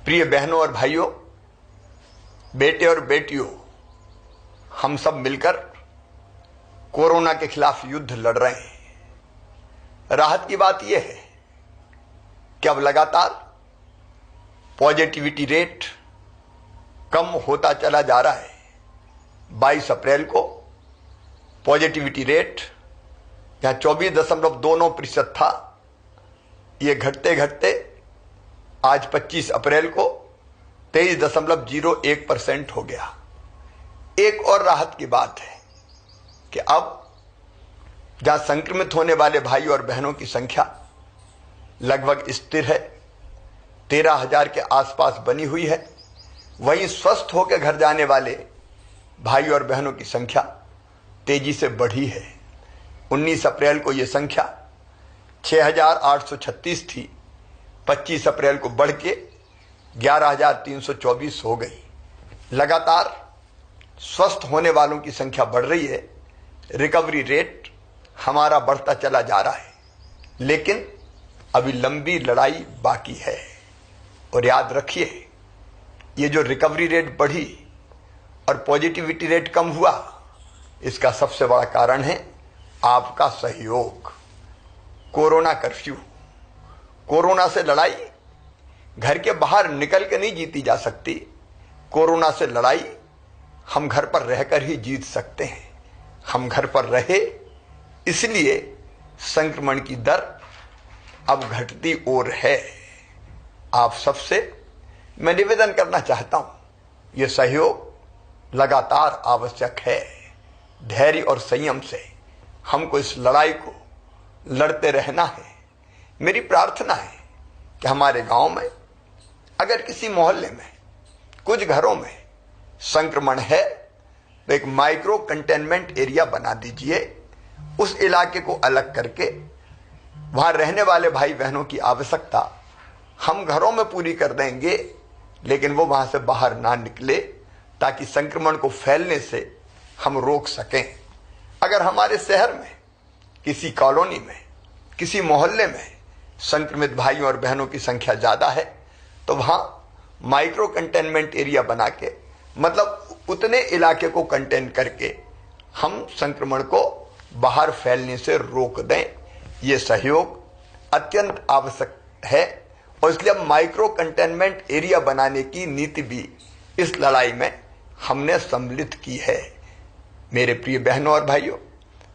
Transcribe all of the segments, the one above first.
प्रिय बहनों और भाइयों, बेटे और बेटियों, हम सब मिलकर कोरोना के खिलाफ युद्ध लड़ रहे हैं। राहत की बात यह है कि अब लगातार पॉजिटिविटी रेट कम होता चला जा रहा है। 22 अप्रैल को पॉजिटिविटी रेट जहां 24.29% था, ये घटते घटते आज 25 अप्रैल को 23.01% हो गया। एक और राहत की बात है कि अब जहां संक्रमित होने वाले भाई और बहनों की संख्या लगभग स्थिर है, 13,000 के आसपास बनी हुई है, वहीं स्वस्थ होकर घर जाने वाले भाई और बहनों की संख्या तेजी से बढ़ी है। 19 अप्रैल को यह संख्या 6,836 थी, 25 अप्रैल को बढ़ के 11,324 हो गई। लगातार स्वस्थ होने वालों की संख्या बढ़ रही है, रिकवरी रेट हमारा बढ़ता चला जा रहा है, लेकिन अभी लंबी लड़ाई बाकी है। और याद रखिए, ये जो रिकवरी रेट बढ़ी और पॉजिटिविटी रेट कम हुआ, इसका सबसे बड़ा कारण है आपका सहयोग। कोरोना कर्फ्यू, कोरोना से लड़ाई घर के बाहर निकल के नहीं जीती जा सकती। कोरोना से लड़ाई हम घर पर रहकर ही जीत सकते हैं। हम घर पर रहे, इसलिए संक्रमण की दर अब घटती और है। आप सबसे मैं निवेदन करना चाहता हूं, यह सहयोग लगातार आवश्यक है। धैर्य और संयम से हमको इस लड़ाई को लड़ते रहना है। मेरी प्रार्थना है कि हमारे गांव में अगर किसी मोहल्ले में कुछ घरों में संक्रमण है तो एक माइक्रो कंटेनमेंट एरिया बना दीजिए। उस इलाके को अलग करके वहां रहने वाले भाई बहनों की आवश्यकता हम घरों में पूरी कर देंगे, लेकिन वो वहां से बाहर ना निकले, ताकि संक्रमण को फैलने से हम रोक सकें। अगर हमारे शहर में किसी कॉलोनी में किसी मोहल्ले में संक्रमित भाइयों और बहनों की संख्या ज्यादा है तो वहां माइक्रो कंटेनमेंट एरिया बना के, मतलब उतने इलाके को कंटेन करके हम संक्रमण को बाहर फैलने से रोक दें। यह सहयोग अत्यंत आवश्यक है और इसलिए अब माइक्रो कंटेनमेंट एरिया बनाने की नीति भी इस लड़ाई में हमने सम्मिलित की है। मेरे प्रिय बहनों और भाइयों,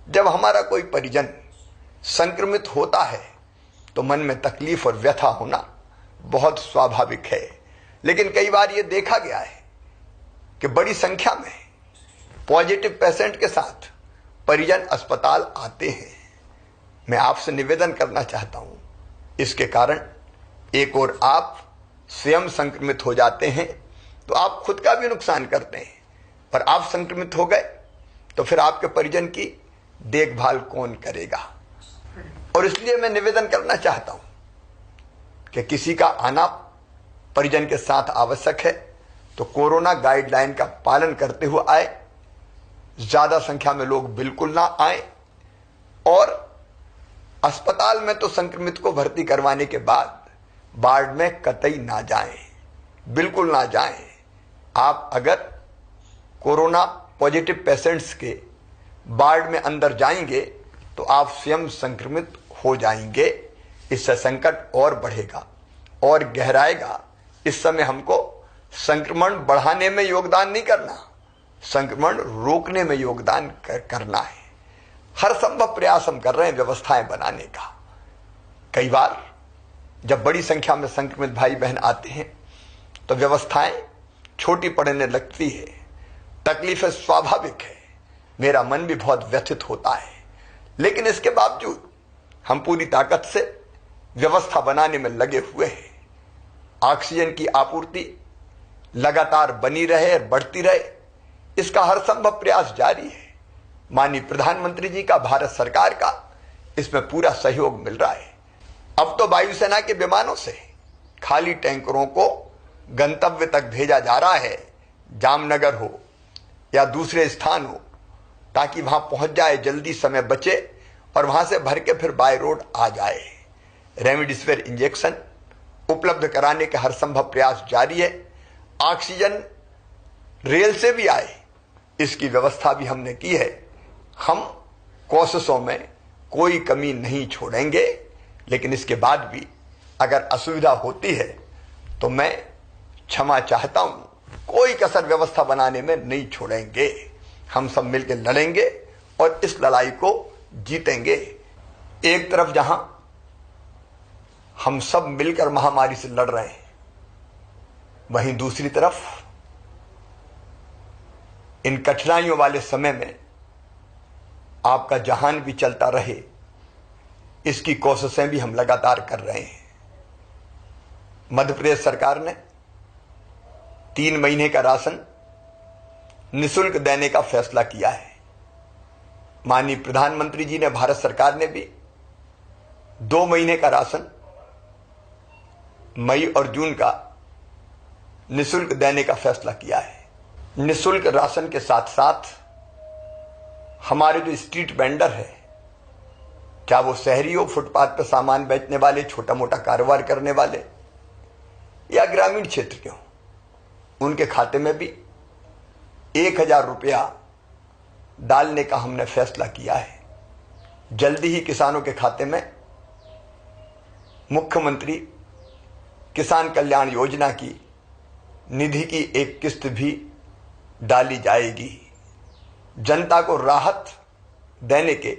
जब हमारा कोई परिजन संक्रमित होता है तो मन में तकलीफ और व्यथा होना बहुत स्वाभाविक है, लेकिन कई बार यह देखा गया है कि बड़ी संख्या में पॉजिटिव पेशेंट के साथ परिजन अस्पताल आते हैं। मैं आपसे निवेदन करना चाहता हूं, इसके कारण एक और आप स्वयं संक्रमित हो जाते हैं तो आप खुद का भी नुकसान करते हैं, और आप संक्रमित हो गए तो फिर आपके परिजन की देखभाल कौन करेगा। और इसलिए मैं निवेदन करना चाहता हूं कि किसी का आना परिजन के साथ आवश्यक है तो कोरोना गाइडलाइन का पालन करते हुए आए। ज्यादा संख्या में लोग बिल्कुल ना आए, और अस्पताल में तो संक्रमित को भर्ती करवाने के बाद वार्ड में कतई ना जाएं, बिल्कुल ना जाएं। आप अगर कोरोना पॉजिटिव पेशेंट्स के वार्ड में अंदर जाएंगे तो आप स्वयं संक्रमित हो जाएंगे। इससे संकट और बढ़ेगा और गहराएगा। इस समय हमको संक्रमण बढ़ाने में योगदान नहीं करना, संक्रमण रोकने में योगदान करना है। हर संभव प्रयास हम कर रहे हैं व्यवस्थाएं बनाने का। कई बार जब बड़ी संख्या में संक्रमित भाई बहन आते हैं तो व्यवस्थाएं छोटी पड़ने लगती है, तकलीफें स्वाभाविक है, मेरा मन भी बहुत व्यथित होता है, लेकिन इसके बावजूद हम पूरी ताकत से व्यवस्था बनाने में लगे हुए हैं। ऑक्सीजन की आपूर्ति लगातार बनी रहे और बढ़ती रहे, इसका हर संभव प्रयास जारी है। माननीय प्रधानमंत्री जी का, भारत सरकार का इसमें पूरा सहयोग मिल रहा है। अब तो वायुसेना के विमानों से खाली टैंकरों को गंतव्य तक भेजा जा रहा है, जामनगर हो या दूसरे स्थान हो, ताकि वहां पहुंच जाए, जल्दी समय बचे और वहां से भर के फिर बाय रोड आ जाए। रेमडेसिविर इंजेक्शन उपलब्ध कराने के हर संभव प्रयास जारी है। ऑक्सीजन रेल से भी आए, इसकी व्यवस्था भी हमने की है। हम कोशिशों में कोई कमी नहीं छोड़ेंगे, लेकिन इसके बाद भी अगर असुविधा होती है तो मैं क्षमा चाहता हूं। कोई कसर व्यवस्था बनाने में नहीं छोड़ेंगे। हम सब मिलकर लड़ेंगे और इस लड़ाई को जीतेंगे। एक तरफ जहां हम सब मिलकर महामारी से लड़ रहे हैं, वहीं दूसरी तरफ इन कठिनाइयों वाले समय में आपका जहान भी चलता रहे, इसकी कोशिशें भी हम लगातार कर रहे हैं। मध्य प्रदेश सरकार ने 3 महीने का राशन निःशुल्क देने का फैसला किया है। माननीय प्रधानमंत्री जी ने, भारत सरकार ने भी 2 महीने का राशन मई और जून का निःशुल्क देने का फैसला किया है। निःशुल्क राशन के साथ साथ हमारे जो स्ट्रीट वेंडर है, क्या वो शहरी हो, फुटपाथ पर सामान बेचने वाले, छोटा मोटा कारोबार करने वाले, या ग्रामीण क्षेत्र के हो, उनके खाते में भी 1000 रुपया डालने का हमने फैसला किया है। जल्दी ही किसानों के खाते में मुख्यमंत्री किसान कल्याण योजना की निधि की एक किस्त भी डाली जाएगी। जनता को राहत देने के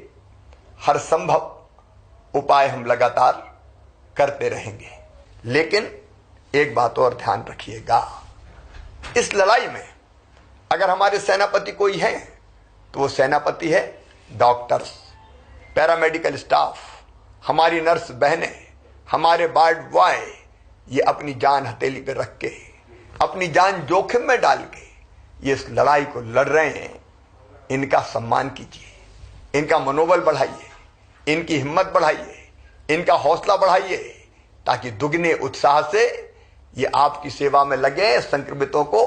हर संभव उपाय हम लगातार करते रहेंगे। लेकिन एक बात और ध्यान रखिएगा, इस लड़ाई में अगर हमारे सेनापति कोई है तो वो सेनापति है डॉक्टर्स, पैरामेडिकल स्टाफ, हमारी नर्स बहनें, हमारे वार्ड बॉय। ये अपनी जान हथेली पे रख के, अपनी जान जोखिम में डाल के ये इस लड़ाई को लड़ रहे हैं। इनका सम्मान कीजिए, इनका मनोबल बढ़ाइए, इनकी हिम्मत बढ़ाइए, इनका हौसला बढ़ाइए, ताकि दुगने उत्साह से ये आपकी सेवा में लगे, संक्रमितों को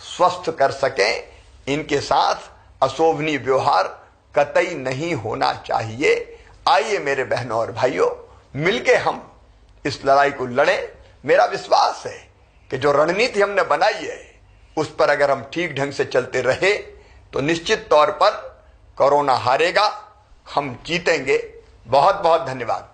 स्वस्थ कर सकें। इनके साथ अशोभनीय व्यवहार कतई नहीं होना चाहिए। आइए मेरे बहनों और भाइयों, मिलके हम इस लड़ाई को लड़ें। मेरा विश्वास है कि जो रणनीति हमने बनाई है उस पर अगर हम ठीक ढंग से चलते रहे तो निश्चित तौर पर कोरोना हारेगा, हम जीतेंगे। बहुत बहुत धन्यवाद।